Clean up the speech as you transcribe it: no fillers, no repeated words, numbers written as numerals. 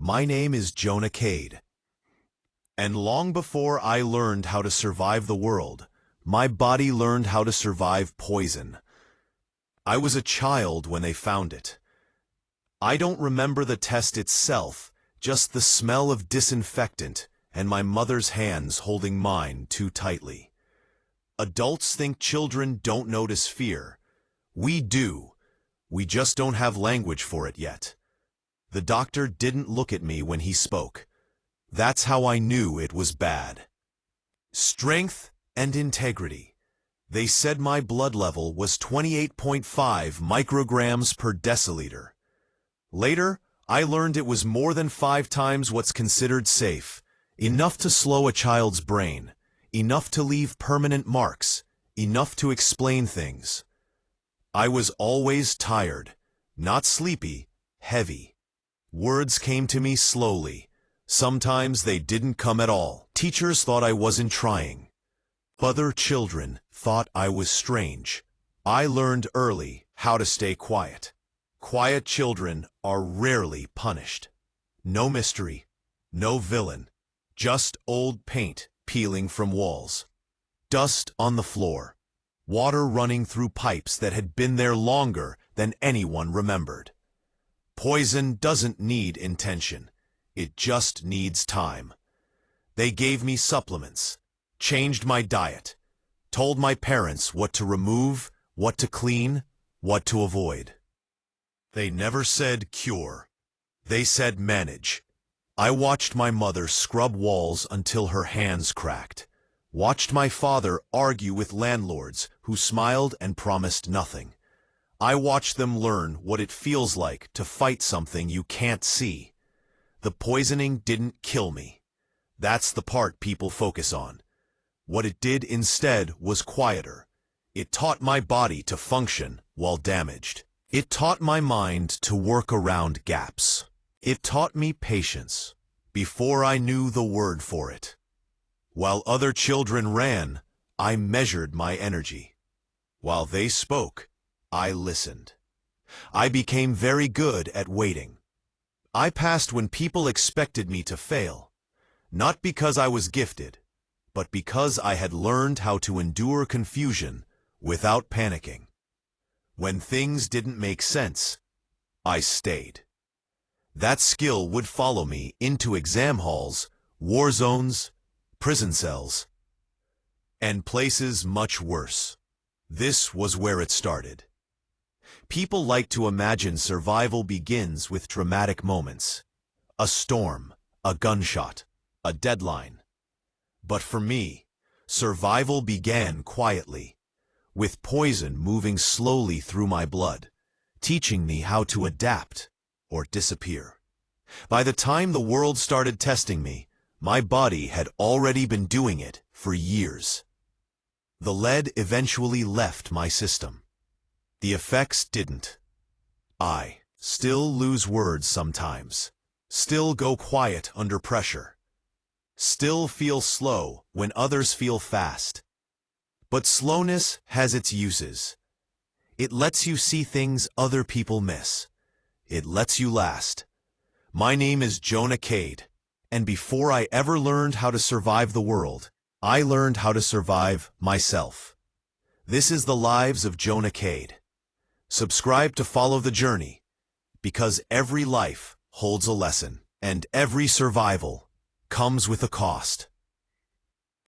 My name is Jonah Kade. And long before I learned how to survive the world, my body learned how to survive poison. I was a child when they found it. I don't remember the test itself, just the smell of disinfectant and my mother's hands holding mine too tightly. Adults think children don't notice fear. We do. We just don't have language for it yet. The doctor didn't look at me when he spoke. That's how I knew it was bad. Strength and integrity. They said my blood level was 28.5 micrograms per deciliter. Later, I learned it was more than 5 times what's considered safe, enough to slow a child's brain, enough to leave permanent marks, enough to explain things. I was always tired, not sleepy, heavy. Words came to me slowly. Sometimes they didn't come at all. Teachers thought I wasn't trying. Other children thought I was strange. I learned early how to stay quiet. Quiet children are rarely punished. No mystery, no villain, just old paint peeling from walls, dust on the floor, water running through pipes that had been there longer than anyone remembered. Poison doesn't need intention. It just needs time. They gave me supplements, changed my diet, told my parents what to remove, what to clean, what to avoid. They never said cure. They said manage. I watched my mother scrub walls until her hands cracked. Watched my father argue with landlords who smiled and promised nothing. I watched them learn what it feels like to fight something you can't see. The poisoning didn't kill me. That's the part people focus on. What it did instead was quieter. It taught my body to function while damaged. It taught my mind to work around gaps. It taught me patience before I knew the word for it. While other children ran, I measured my energy. While they spoke, I listened. I became very good at waiting. I passed when people expected me to fail, not because I was gifted, but because I had learned how to endure confusion without panicking. When things didn't make sense, I stayed. That skill would follow me into exam halls, war zones, prison cells, and places much worse. This was where it started. People like to imagine survival begins with dramatic moments. A storm, a gunshot, a deadline. But for me, survival began quietly, with poison moving slowly through my blood, teaching me how to adapt or disappear. By the time the world started testing me, my body had already been doing it for years. The lead eventually left my system. The effects didn't. I still lose words sometimes, still go quiet under pressure, still feel slow when others feel fast. But slowness has its uses. It lets you see things other people miss. It lets you last. My name is Jonah Kade, and before I ever learned how to survive the world, I learned how to survive myself. This is the lives of Jonah Kade. Subscribe to follow the journey, because every life holds a lesson, and every survival comes with a cost.